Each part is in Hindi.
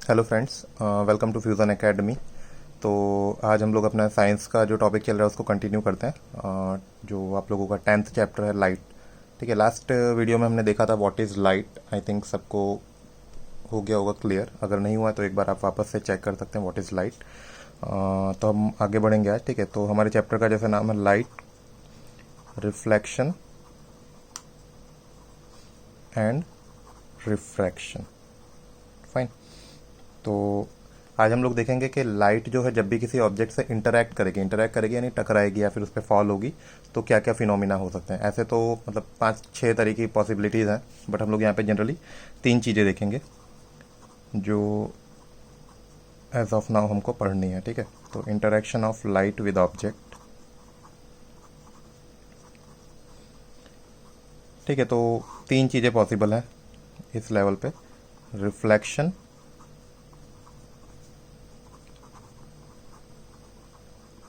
Hello friends, welcome to Fusion Academy. तो आज हम लोग अपना साइंस का जो टॉपिक चल रहा है उसको कंटिन्यू करते हैं। जो आप लोगों का 10th चैप्टर है लाइट। ठीक है, लास्ट वीडियो में हमने देखा था what is light. I think सबको हो गया होगा क्लियर। अगर नहीं हुआ तो एक बार आप वापस से चेक कर सकते हैं व्हाट इज़ लाइट। तो हम आगे बढ़ेंगे आज। ठीक है, तो हमारे चैप्टर का जैसे नाम है light, reflection and refraction. Fine. तो आज हम लोग देखेंगे कि लाइट जो है जब भी किसी ऑब्जेक्ट से इंटरैक्ट करेगी यानी टकराएगी या फिर उस पर फॉल होगी तो क्या क्या फिनोमिना हो सकते हैं। ऐसे तो मतलब 5-6 तरह की पॉसिबिलिटीज़ हैं, बट हम लोग यहाँ पे जनरली 3 चीज़ें देखेंगे जो एज ऑफ नाउ हमको पढ़नी है। ठीक है, तो interaction of light with object. ठीक है, तो 3 चीज़ें पॉसिबल हैं इस लेवल पे। Reflection,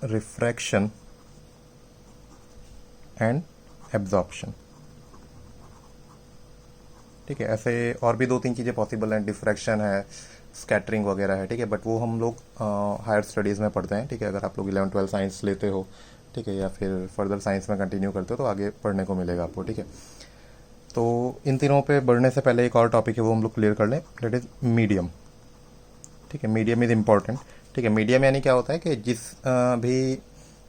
refraction and absorption. ठीक है, ऐसे और भी 2-3 चीज़ें पॉसिबल हैं, डिफ्रैक्शन है, स्कैटरिंग वगैरह है। ठीक है, बट वो हम लोग हायर स्टडीज़ में पढ़ते हैं। ठीक है, अगर आप लोग 11-12 साइंस लेते हो, ठीक है, या फिर फर्दर साइंस में कंटिन्यू करते हो तो आगे पढ़ने को मिलेगा आपको। ठीक है, तो इन तीनों पे बढ़ने से पहले एक और टॉपिक है वो हम लोग क्लियर कर लें, डेट इज़ मीडियम। ठीक है, मीडियम इज़ इम्पॉर्टेंट। ठीक है, मीडियम यानी क्या होता है कि जिस भी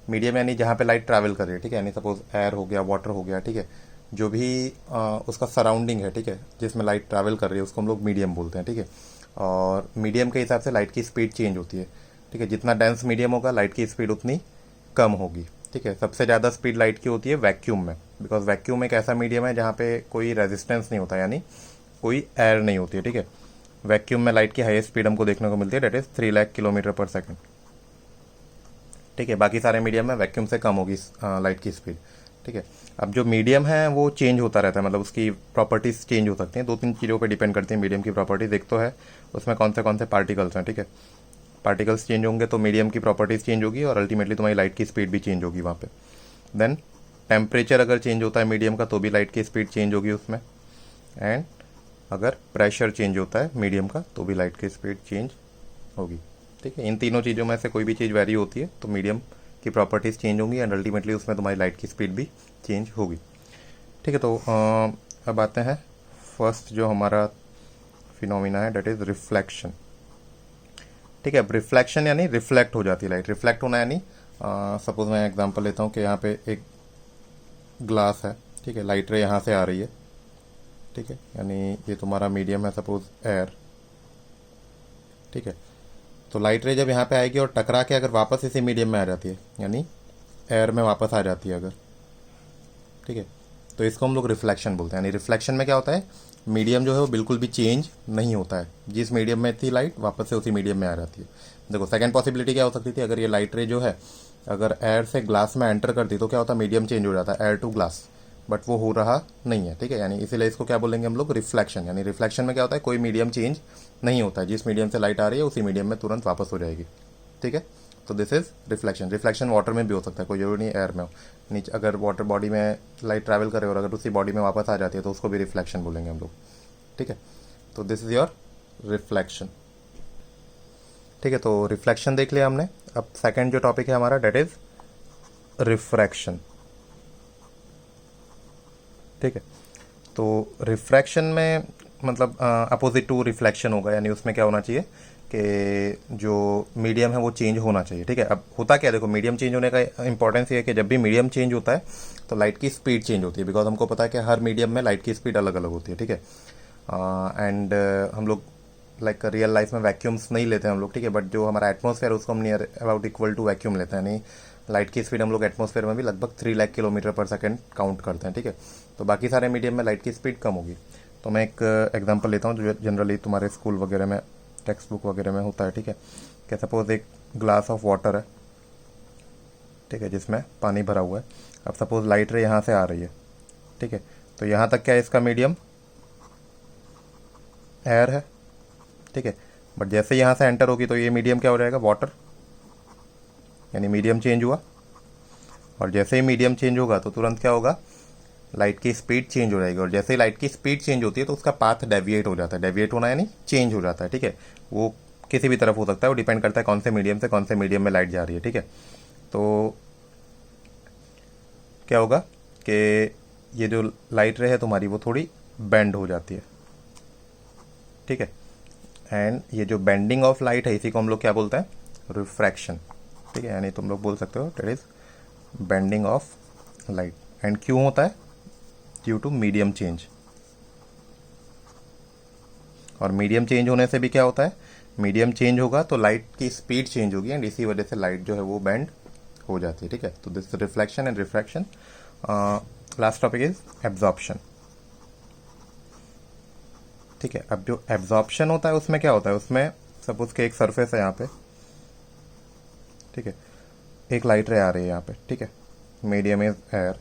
मीडियम यानी जहाँ पे लाइट ट्रैवल कर रही है। ठीक है, यानी सपोज एयर हो गया, वाटर हो गया। ठीक है, जो भी उसका सराउंडिंग है, ठीक है, जिसमें लाइट ट्रैवल कर रही है उसको हम लोग मीडियम बोलते हैं। ठीक है, और मीडियम के हिसाब से लाइट की स्पीड चेंज होती है। ठीक है, जितना डेंस मीडियम होगा लाइट की स्पीड उतनी कम होगी। ठीक है, सबसे ज़्यादा स्पीड लाइट की होती है वैक्यूम में, बिकॉज वैक्यूम एक ऐसा मीडियम है जहाँ पे कोई रेजिस्टेंस नहीं होता, यानी कोई एयर नहीं होती है। ठीक है, वैक्यूम में लाइट की हाईएस्ट स्पीड हमको देखने को मिलती है, डेट इज़ 3 लाख किलोमीटर पर सेकेंड। ठीक है, बाकी सारे मीडियम में वैक्यूम से कम होगी लाइट की स्पीड। ठीक है, अब जो मीडियम है वो चेंज होता रहता है, मतलब उसकी प्रॉपर्टीज़ चेंज हो सकती हैं। 2-3 चीज़ों पे डिपेंड करती हैं मीडियम की प्रॉपर्टीज़। एक तो है उसमें कौन से पार्टिकल्स हैं। ठीक है, पार्टिकल्स चेंज होंगे तो मीडियम की प्रॉपर्टीज़ चेंज होगी और अल्टीमेटली तुम्हारी लाइट की स्पीड भी चेंज होगी वहाँ पे। देन टेम्परेचर अगर चेंज होता है मीडियम का तो भी लाइट की स्पीड चेंज होगी उसमें। एंड अगर प्रेशर चेंज होता है मीडियम का तो भी लाइट की स्पीड चेंज होगी। ठीक है, इन तीनों चीज़ों में से कोई भी चीज़ वेरी होती है तो मीडियम की प्रॉपर्टीज़ चेंज होंगी एंड अल्टीमेटली उसमें तुम्हारी लाइट की स्पीड भी चेंज होगी। ठीक है, तो अब आते हैं फर्स्ट जो हमारा फिनोमिना है, डेट इज़ रिफ्लेक्शन। ठीक है, अब रिफ्लेक्शन यानी रिफ्लेक्ट हो जाती है लाइट। रिफ्लेक्ट होना यानी सपोज मैं एग्जांपल लेता हूँ कि यहाँ पे एक ग्लास है। ठीक है, लाइट रे यहाँ से आ रही है। ठीक है, यानी ये तुम्हारा मीडियम है सपोज एयर। ठीक है, तो लाइट रे जब यहाँ पे आएगी और टकरा के अगर वापस इसी मीडियम में आ जाती है यानी एयर में वापस आ जाती है अगर, ठीक है, तो इसको हम लोग रिफ्लेक्शन बोलते हैं। यानी रिफ्लेक्शन में क्या होता है, मीडियम जो है वो बिल्कुल भी चेंज नहीं होता है, जिस मीडियम में थी लाइट वापस से उसी मीडियम में आ जाती है। देखो सेकंड पॉसिबिलिटी क्या हो सकती थी, अगर ये लाइट रे जो है अगर एयर से ग्लास में एंटर करती तो क्या होता, मीडियम चेंज हो जाता एयर टू ग्लास, बट वो हो रहा नहीं है। ठीक है, यानी इसीलिए इसको क्या बोलेंगे हम लोग, रिफ्लेक्शन। यानी रिफ्लेक्शन में क्या होता है, कोई मीडियम चेंज नहीं होता है, जिस मीडियम से लाइट आ रही है उसी मीडियम में तुरंत वापस हो जाएगी। ठीक है, तो this is reflection. Reflection water में भी हो सकता है, कोई जरूरी नहीं एयर में हो। नीचे अगर वाटर बॉडी में लाइट ट्रैवल करे और अगर उसी बॉडी में वापस आ जाती है तो उसको भी रिफ्लेक्शन बोलेंगे हम लोग। ठीक है, तो दिस इज योर रिफ्लेक्शन। ठीक है, तो रिफ्लेक्शन देख लिया हमने। अब सेकंड जो टॉपिक है हमारा, डेट इज रिफ्रैक्शन। ठीक है, तो रिफ्रैक्शन में मतलब अपोजिट टू रिफ्लेक्शन होगा, यानी उसमें क्या होना चाहिए कि जो मीडियम है वो चेंज होना चाहिए। ठीक है, अब होता क्या, देखो मीडियम चेंज होने का इंपॉर्टेंस ये है कि जब भी मीडियम चेंज होता है तो लाइट की स्पीड चेंज होती है, बिकॉज हमको पता है कि हर मीडियम में लाइट की स्पीड अलग अलग होती है। ठीक है, एंड हम लोग लाइक रियल लाइफ में वैक्यूम्स नहीं लेते हैं हम लोग। ठीक है, बट जो हमारा एटमॉस्फेयर उसको हम near about equal to vacuum लेते हैं, यानी लाइट की स्पीड हम लोग एटमॉस्फेयर में भी लगभग 3 लाख किलोमीटर पर सेकंड काउंट करते हैं। ठीक है, तो बाकी सारे मीडियम में लाइट की स्पीड कम होगी। तो मैं एक एग्जांपल लेता हूँ जो जनरली तुम्हारे स्कूल वगैरह में टेक्स्ट बुक वगैरह में होता है। ठीक है, कि सपोज एक ग्लास ऑफ वाटर है, ठीक है, जिसमें पानी भरा हुआ है। अब सपोज लाइट रे यहाँ से आ रही है। ठीक है, तो यहाँ तक क्या है, इसका मीडियम एयर है। ठीक है, बट जैसे यहाँ से एंटर होगी तो ये मीडियम क्या हो जाएगा, वाटर, यानी मीडियम चेंज हुआ। और जैसे ही मीडियम चेंज होगा तो तुरंत क्या होगा, लाइट की स्पीड चेंज हो जाएगी, और जैसे ही लाइट की स्पीड चेंज होती है तो उसका पाथ डेविएट हो जाता है। डेविएट होना यानी चेंज हो जाता है, ठीक है। वो किसी भी तरफ हो सकता है, वो डिपेंड करता है कौन से मीडियम से कौन से मीडियम में लाइट जा रही है, ठीक है। तो क्या होगा कि ये जो लाइट रे है तुम्हारी वो थोड़ी बेंड हो जाती है, ठीक है। एंड ये जो बेंडिंग ऑफ लाइट है इसी को हम लोग क्या बोलते हैं, रिफ्रैक्शन, ठीक है। यानी तुम लोग बोल सकते हो that is bending of light. And क्यों होता है, ड्यू टू मीडियम चेंज। और मीडियम चेंज होने से भी क्या होता है, मीडियम चेंज होगा तो लाइट की स्पीड चेंज होगी, एंड इसी वजह से लाइट जो है वो बेंड हो जाती है, ठीक है। तो this reflection and refraction. Last topic is absorption, ठीक है। अब जो एब्जॉर्प्शन होता है उसमें क्या होता है, उसमें सपोज के एक सरफेस है यहाँ पे, ठीक है, एक लाइट रे आ रही है यहाँ पे, ठीक है, मीडियम इज एयर,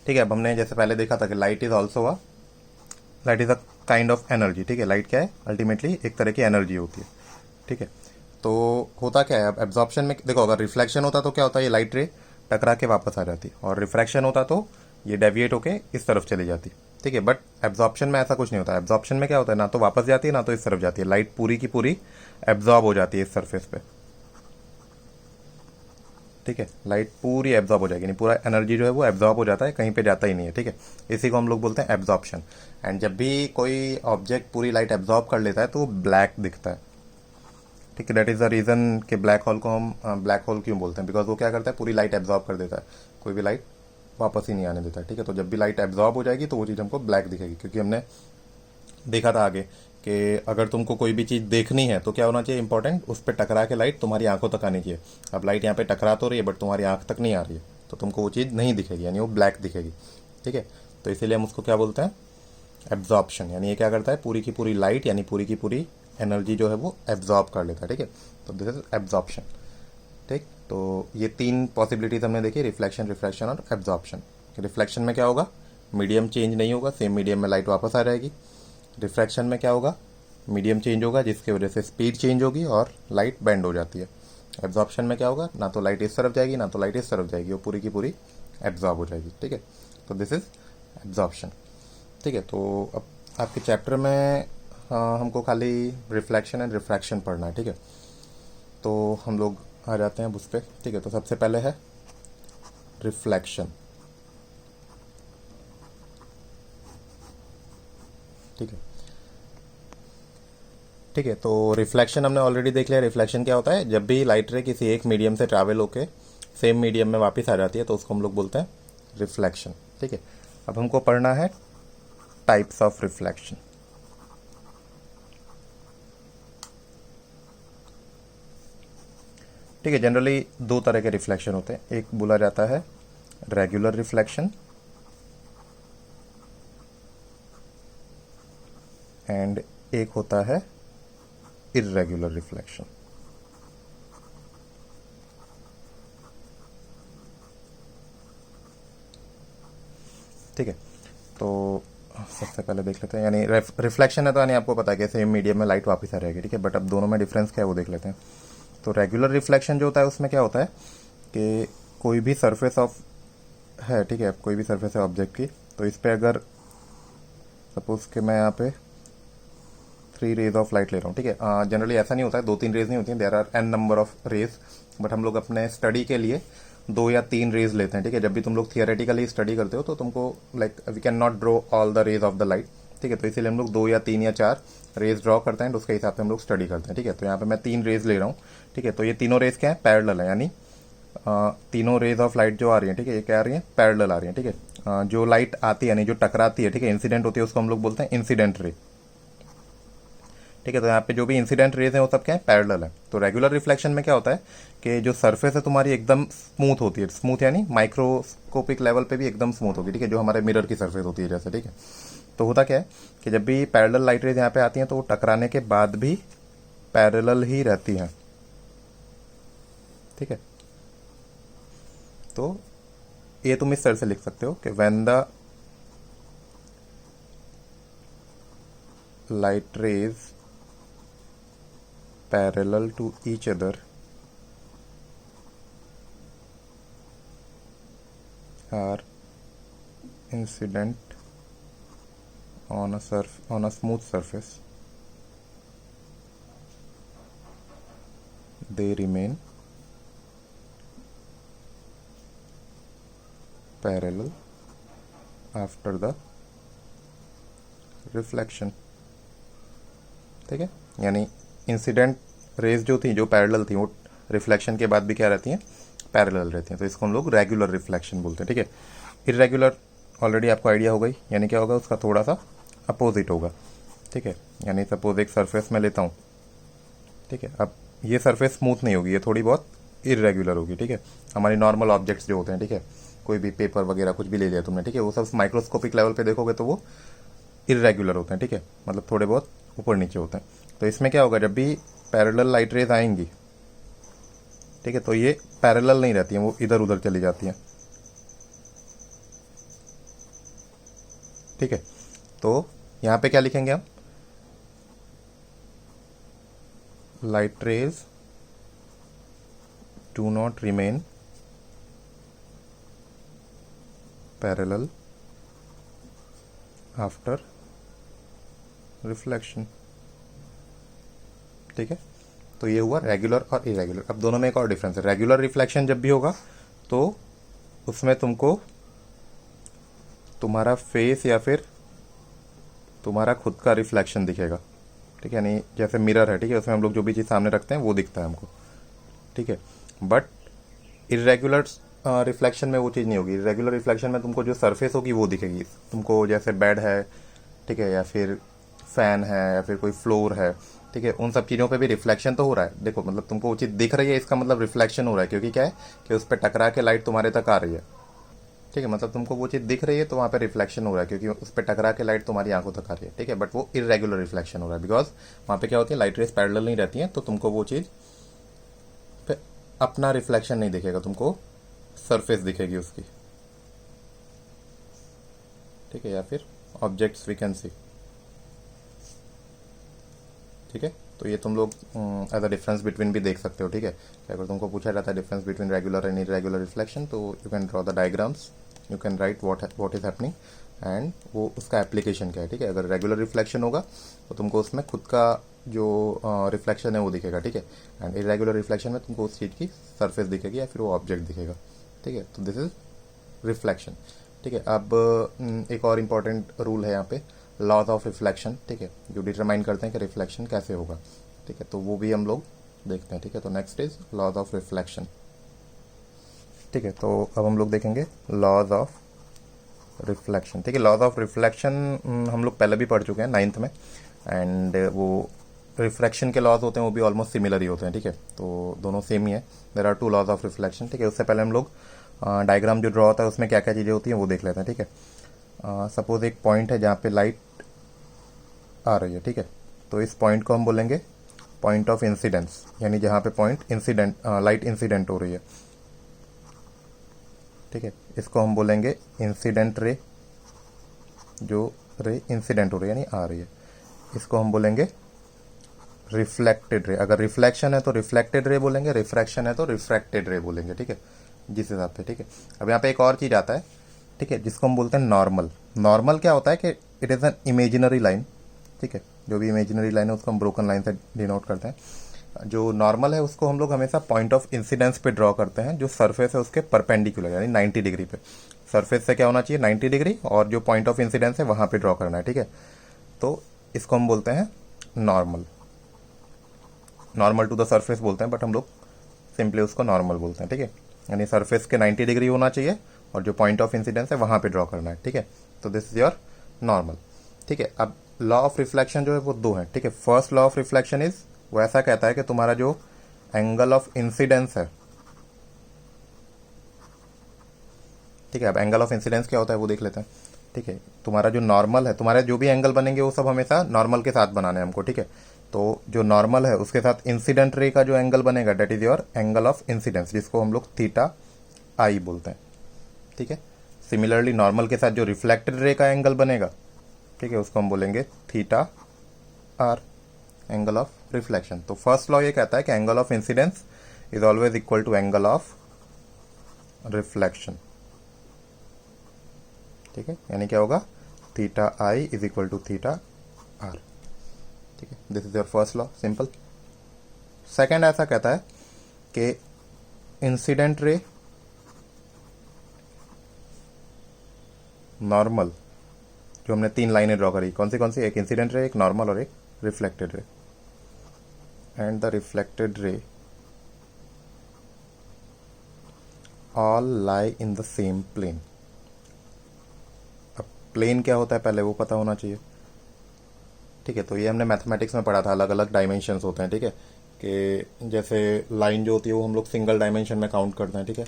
ठीक है। अब हमने जैसे पहले देखा था कि light is also a kind of energy, ठीक है। लाइट क्या है, अल्टीमेटली एक तरह की एनर्जी होती है, ठीक है। तो होता क्या है, अब एब्जॉर्प्शन में देखो, अगर रिफ्लेक्शन होता तो क्या होता है, ये लाइट रे टकरा के वापस आ जाती, और रिफ्रैक्शन होता तो ये डेविएट होके इस तरफ चली जाती, ठीक है। बट एब्जॉर्प्शन में ऐसा कुछ नहीं होता। एब्जॉर्प्शन में क्या होता है, ना तो वापस जाती है ना तो इस तरफ जाती है, लाइट पूरी की पूरी एब्जॉर्ब हो जाती है इस सरफेस पे, ठीक है। लाइट पूरी एब्जॉर्ब हो जाएगी, नहीं पूरा एनर्जी जो है वो एब्जॉर्ब हो जाता है, कहीं पे जाता ही नहीं है, ठीक है। इसी को हम लोग बोलते हैं एब्जॉर्प्शन। एंड जब भी कोई ऑब्जेक्ट पूरी लाइट एब्जॉर्ब कर लेता है तो वो ब्लैक दिखता है, ठीक है। दैट इज द रीजन कि ब्लैक होल को हम ब्लैक होल क्यों बोलते हैं, बिकॉज वो क्या करता है, पूरी लाइट एब्जॉर्ब कर देता है, कोई भी लाइट वापस ही नहीं आने देता, ठीक है। तो जब भी लाइट एब्जॉर्ब हो जाएगी तो वो चीज़ हमको ब्लैक दिखेगी, क्योंकि हमने देखा था आगे कि अगर तुमको कोई भी चीज़ देखनी है तो क्या होना चाहिए, इंपॉर्टेंट, उस पर टकरा के लाइट तुम्हारी आंखों तक आनी चाहिए। अब लाइट यहाँ पे टकरा तो रही है बट तुम्हारी आंख तक नहीं आ रही है, तो तुमको वो चीज़ नहीं दिखेगी, यानी वो ब्लैक दिखेगी, ठीक है। तो इसीलिए हम उसको क्या बोलते हैं, एब्जॉर्प्शन। यानी ये क्या करता है, पूरी की पूरी लाइट यानी पूरी की पूरी एनर्जी जो है वो एब्जॉर्ब कर लेता है, ठीक है। तो दिस इज एब्जॉर्प्शन, ठीक। तो ये तीन पॉसिबिलिटीज हमने देखी, रिफ्लेक्शन, रिफ्रैक्शन और एब्जॉर्प्शन। रिफ्लेक्शन में क्या होगा, मीडियम चेंज नहीं होगा, सेम मीडियम में लाइट वापस आ जाएगी। रिफ्रैक्शन में क्या होगा, मीडियम चेंज होगा जिसकी वजह से स्पीड चेंज होगी और लाइट बेंड हो जाती है। एब्जॉर्प्शन में क्या होगा, ना तो लाइट इस तरफ जाएगी ना तो लाइट इस तरफ जाएगी, वो पूरी की पूरी एब्जॉर्ब हो जाएगी, ठीक है। तो दिस इज एब्जॉर्प्शन, ठीक है। तो अब आपके चैप्टर में हमको खाली रिफ्लेक्शन एंड रिफ्रैक्शन पढ़ना है, ठीक है। तो हम लोग आ जाते हैं अब उस पर, ठीक है। तो सबसे पहले है रिफ्लेक्शन, ठीक है, ठीक है। तो रिफ्लेक्शन हमने ऑलरेडी देख लिया। रिफ्लेक्शन क्या होता है, जब भी लाइट रे किसी एक मीडियम से ट्रैवल होके सेम मीडियम में वापस आ जाती है तो उसको हम लोग बोलते हैं रिफ्लेक्शन, ठीक है। अब हमको पढ़ना है टाइप्स ऑफ रिफ्लेक्शन, ठीक है। जनरली दो तरह के रिफ्लेक्शन होते हैं, एक बोला जाता है रेगुलर रिफ्लेक्शन एंड एक होता है इर्रेगुलर रिफ्लेक्शन, ठीक है। तो सबसे पहले देख लेते हैं, यानी रिफ्लेक्शन है तो यानी आपको पता है कि सेम मीडियम में लाइट वापस आ रहेगी, ठीक है। बट अब दोनों में डिफरेंस क्या है वो देख लेते हैं। तो रेगुलर रिफ्लेक्शन जो होता है उसमें क्या होता है कि कोई भी सरफेस ऑफ है, ठीक है, कोई भी सरफेस है ऑब्जेक्ट की, तो इस पर अगर सपोज कि मैं यहाँ पे 3 रेज ऑफ लाइट ले रहा हूँ, ठीक है। जनरली ऐसा नहीं होता है, 2-3 रेज नहीं होती हैं, there are n number of rays, but हम लोग अपने स्टडी के लिए 2 या 3 रेज लेते हैं, ठीक है। जब भी तुम लोग थियोरेटिकली स्टडी करते हो तो तुमको like we can not draw all the rays of the light, ठीक है। तो इसीलिए हम लोग 2 या 3 या 4 रेज ड्रॉ करते हैं, तो उसके हिसाब से हम लोग स्टडी करते हैं, ठीक है। तो यहाँ पे मैं 3 रेज ले रहा हूँ, ठीक है। तो ये तीनों रेज क्या है, पैरेलल है, यानी तीनों रेज ऑफ लाइट जो आ रही है, ठीक है, ये क्या आ रही है, पैरेलल आ रही है, ठीक है। जो लाइट आती है यानी जो टकराती है, ठीक है, इंसिडेंट होती है, उसको हम लोग बोलते हैं इंसिडेंट रे, ठीक है। तो यहाँ पे जो भी इंसिडेंट रेज है वो सब क्या है, पैरेलल है। तो रेगुलर रिफ्लेक्शन में क्या होता है कि जो सरफेस है तुम्हारी एकदम स्मूथ होती है, स्मूथ यानी माइक्रोस्कोपिक लेवल पे भी एकदम स्मूथ होगी, ठीक है, जो हमारे मिरर की सरफेस होती है जैसे, ठीक है। तो होता क्या है कि जब भी पैरेलल लाइट रेज यहाँ पे आती हैं तो वो टकराने के बाद भी पैरेलल ही रहती हैं, ठीक है। तो ये तुम इस तरह से लिख सकते हो कि when the light rays parallel to each other are incident on a smooth surface, they remain parallel after the reflection। ठीक है, यानी इंसिडेंट रेज जो थी, जो पैरेलल थी, वो रिफ्लेक्शन के बाद भी क्या रहती हैं, पैरेलल रहती हैं। तो इसको हम लोग रेगुलर रिफ्लेक्शन बोलते हैं। ठीक है, इरेगुलर ऑलरेडी आपको आइडिया हो गई, यानी क्या होगा, उसका थोड़ा सा अपोजिट होगा। ठीक है, यानी सपोज एक सरफेस में लेता हूँ। ठीक है, अब ये सरफेस स्मूथ नहीं होगी, ये थोड़ी बहुत इरेगुलर होगी। ठीक है, हमारी नॉर्मल ऑब्जेक्ट्स जो होते हैं, ठीक है, कोई भी पेपर वगैरह कुछ भी ले लिया तुमने, ठीक है, वो सब माइक्रोस्कोपिक लेवल पे देखोगे तो वो इरेगुलर होते हैं। ठीक है, मतलब थोड़े बहुत ऊपर नीचे होते हैं। तो इसमें क्या होगा, जब भी पैरेलल लाइट रेज आएंगी, ठीक है, तो ये पैरेलल नहीं रहती हैं, वो इधर उधर चली जाती हैं। ठीक है, तो यहाँ पे क्या लिखेंगे हम, light rays do not remain parallel after reflection. ठीक है, तो ये हुआ रेगुलर और इरेगुलर। अब दोनों में एक और डिफरेंस है। रेगुलर रिफ्लेक्शन जब भी होगा तो उसमें तुमको तुम्हारा फेस या फिर तुम्हारा खुद का रिफ्लेक्शन दिखेगा। ठीक है, यानी जैसे मिरर है, ठीक है, उसमें हम लोग जो भी चीज़ सामने रखते हैं वो दिखता है हमको। ठीक है, बट इरेगुलर रिफ्लेक्शन में वो चीज़ नहीं होगी। इरेगुलर रिफ्लेक्शन में तुमको जो सरफेस होगी वो दिखेगी तुमको, जैसे बेड है, ठीक है, या फिर फैन है, या फिर कोई फ्लोर है। ठीक है, उन सब चीज़ों पे भी रिफ्लेक्शन तो हो रहा है। देखो, मतलब तुमको वो चीज़ दिख रही है, इसका मतलब रिफ्लेक्शन हो रहा है, क्योंकि क्या है कि उस पर टकरा के लाइट तुम्हारे तक आ रही है। ठीक है, मतलब तुमको वो चीज़ दिख रही है तो वहाँ पे रिफ्लेक्शन हो रहा है, क्योंकि उस पर टकरा के लाइट तुम्हारी आंखों तक आ रही है। ठीक है, बट वो इरेगुलर रिफ्लेक्शन हो रहा है, बिकॉज वहाँ पे क्या होती है, लाइट रेस पैरेलल नहीं रहती हैं, तो तुमको वो चीज़ पे अपना रिफ्लेक्शन नहीं दिखेगा, तुमको सरफेस दिखेगी उसकी। ठीक है, या फिर ऑब्जेक्ट्स वी कैन सी। ठीक है, तो ये तुम लोग एज अ डिफरेंस बिटवीन भी देख सकते हो। ठीक है, कि अगर तुमको पूछा जाता है difference between regular and irregular reflection, तो you can draw the diagrams, you can write what is happening and वो उसका एप्लीकेशन क्या है। ठीक है, अगर रेगुलर रिफ्लेक्शन होगा तो तुमको उसमें खुद का जो रिफ्लेक्शन है वो दिखेगा। ठीक है, एंड इरेगुलर रिफ्लेक्शन में तुमको उस चीज़ की सरफेस दिखेगी या फिर वो ऑब्जेक्ट दिखेगा। ठीक है, तो दिस इज रिफ्लेक्शन। ठीक है, अब एक और इम्पॉर्टेंट रूल है यहाँ पे, लॉज ऑफ रिफ्लेक्शन। ठीक है, जो डिटरमाइन करते हैं कि रिफ्लेक्शन कैसे होगा। ठीक है, तो वो भी हम लोग देखते हैं। ठीक है, तो next is laws of reflection. ठीक है, तो अब हम लोग देखेंगे लॉज ऑफ रिफ्लेक्शन। ठीक है, लॉज ऑफ रिफ्लेक्शन हम लोग पहले भी पढ़ चुके हैं 9th में, एंड वो रिफ्लेक्शन के लॉज होते हैं वो भी ऑलमोस्ट सिमिलर ही होते हैं। ठीक है, तो दोनों सेम ही है। There are 2 laws of reflection. ठीक है, उससे पहले हम लोग डायग्राम जो ड्रॉ होता है उसमें क्या क्या चीज़ें होती हैं वो देख लेते हैं। ठीक है, सपोज एक पॉइंट है जहाँ पे लाइट आ रही है। ठीक है, तो इस पॉइंट को हम बोलेंगे पॉइंट ऑफ इंसिडेंस, यानी जहाँ पे पॉइंट इंसिडेंट लाइट इंसिडेंट हो रही है। ठीक है, इसको हम बोलेंगे इंसिडेंट रे, जो रे इंसिडेंट हो रही है यानी आ रही है। इसको हम बोलेंगे रिफ्लेक्टेड रे। अगर रिफ्लेक्शन है तो रिफ्लेक्टेड रे बोलेंगे, रिफ्रैक्शन है तो रिफ्रैक्टेड रे बोलेंगे। ठीक है, जिस हिसाब से। ठीक है, अब यहाँ पे एक और चीज़ आता है, ठीक है, जिसको हम बोलते हैं नॉर्मल। नॉर्मल क्या होता है कि it is an imaginary line. ठीक है, जो भी इमेजिनरी लाइन है उसको हम ब्रोकन लाइन से डिनोट करते हैं। जो नॉर्मल है उसको हम लोग हमेशा पॉइंट ऑफ इंसिडेंस पे ड्रॉ करते हैं, जो सरफेस है उसके परपेंडिकुलर, यानी 90 डिग्री पे। सरफेस से क्या होना चाहिए, 90 डिग्री, और जो पॉइंट ऑफ इंसिडेंस है वहाँ पे ड्रॉ करना है। ठीक है, तो इसको हम बोलते हैं normal. Normal to the surface बोलते हैं, बट हम लोग सिंपली उसको नॉर्मल बोलते हैं। ठीक है, यानी सरफेस के 90 डिग्री होना चाहिए और जो पॉइंट ऑफ इंसिडेंस है वहाँ पे ड्रॉ करना है। ठीक है, तो दिस इज योर नॉर्मल। ठीक है, अब लॉ ऑफ रिफ्लेक्शन जो है वो 2 है। ठीक है, first law of reflection is, वो ऐसा कहता है कि तुम्हारा जो एंगल ऑफ इंसिडेंस है, ठीक है, अब एंगल ऑफ इंसिडेंस क्या होता है वो देख लेते हैं। ठीक है, तुम्हारा जो नॉर्मल है, तुम्हारे जो भी एंगल बनेंगे वो सब हमेशा नॉर्मल के साथ बनाने हैं हमको। ठीक है, तो जो नॉर्मल है उसके साथ इंसिडेंट रे का जो एंगल बनेगा that is your angle of incidence, जिसको हम लोग थीटा आई बोलते हैं। ठीक है, सिमिलरली नॉर्मल के साथ जो रिफ्लेक्टेड रे का एंगल बनेगा, ठीक है, उसको हम बोलेंगे theta R, angle of reflection. तो फर्स्ट लॉ ये कहता है कि angle of incidence is always equal to angle of reflection. ठीक है, यानी क्या होगा, theta I is equal to theta R. ठीक है, this is your first law, simple. Second ऐसा कहता है कि इंसिडेंट रे नॉर्मल, जो हमने 3 लाइनें ड्रॉ करी, कौन सी, एक इंसिडेंट रे, एक नॉर्मल और एक reflected ray, and the reflected ray all lie in the same plane. अब प्लेन क्या होता है पहले वो पता होना चाहिए। ठीक है, तो ये हमने मैथमेटिक्स में पढ़ा था, अलग अलग डायमेंशंस होते हैं। ठीक है, कि जैसे लाइन जो होती है वो हम लोग सिंगल डायमेंशन में काउंट करते हैं। ठीक है,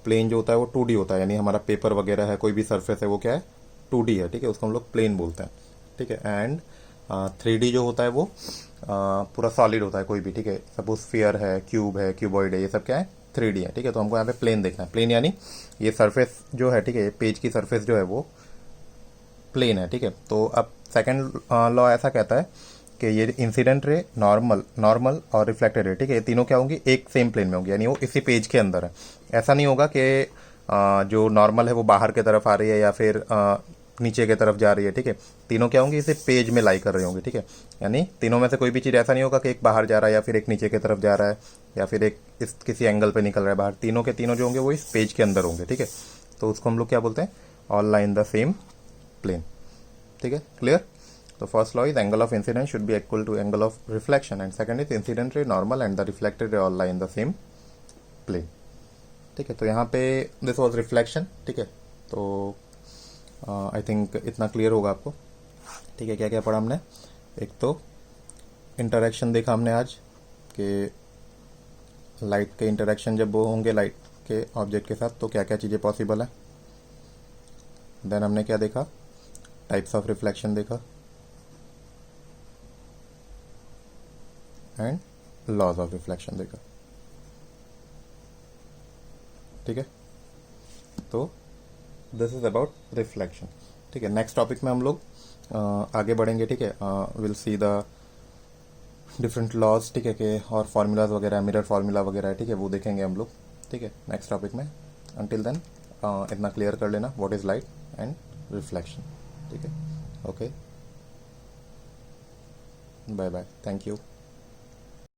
प्लेन जो होता है वो 2D होता है, यानी हमारा पेपर वगैरह है, कोई भी सरफेस है वो क्या है, 2D है। ठीक है, उसको हम लोग प्लेन बोलते हैं। ठीक है, एंड 3D जो होता है वो पूरा सॉलिड होता है कोई भी। ठीक है, सपोज स्फीयर है, क्यूब है, क्यूबॉइड है, ये सब क्या है, 3D है। ठीक है, तो हमको यहाँ पे प्लेन देखना है। प्लेन यानी ये सरफेस जो है, ठीक है, पेज की सरफेस जो है वो प्लेन है। ठीक है, तो अब सेकंड लॉ ऐसा कहता है कि ये इंसिडेंट रे, नॉर्मल और रिफ्लेक्टेड रे, ठीक है, ये तीनों क्या होंगी, एक सेम प्लेन में होंगी, यानी वो इसी पेज के अंदर है। ऐसा नहीं होगा कि जो नॉर्मल है वो बाहर की तरफ आ रही है या फिर नीचे की तरफ जा रही है। ठीक है, तीनों क्या होंगी, इसे पेज में लाई कर रही होंगी। ठीक है, यानी तीनों में से कोई भी चीज़ ऐसा नहीं होगा कि एक बाहर जा रहा है या फिर एक नीचे की तरफ जा रहा है या फिर एक इस किसी एंगल पे निकल रहा है बाहर। तीनों के तीनों जो होंगे वो इस पेज के अंदर होंगे। ठीक है, तो उसको हम लोग क्या बोलते हैं, all lie in the same plane. ठीक है, क्लियर। तो first law is angle of incidence should be equal to angle of reflection, and second is incident ray normal and the reflected ray all lie in the same plane. ठीक है, तो यहाँ पे दिस वाज रिफ्लेक्शन। ठीक है, तो आई थिंक इतना क्लियर होगा आपको। ठीक है, क्या क्या पढ़ा हमने, एक तो इंटरेक्शन देखा हमने आज कि लाइट के इंटरेक्शन जब वो होंगे लाइट के ऑब्जेक्ट के साथ तो क्या क्या चीज़ें पॉसिबल है। देन हमने क्या देखा, टाइप्स ऑफ रिफ्लेक्शन देखा एंड लॉज ऑफ रिफ्लेक्शन देखा। ठीक है, तो दिस इज अबाउट रिफ्लेक्शन। ठीक है, नेक्स्ट टॉपिक में हम लोग आगे बढ़ेंगे। ठीक है, will see the different laws. ठीक है, के और फार्मूलाज वगैरह, मिरर फार्मूला वगैरह है। ठीक है, वो देखेंगे हम लोग। ठीक है, नेक्स्ट टॉपिक में। अंटिल देन इतना क्लियर कर लेना what is light and reflection. ठीक है, okay, bye bye, thank you.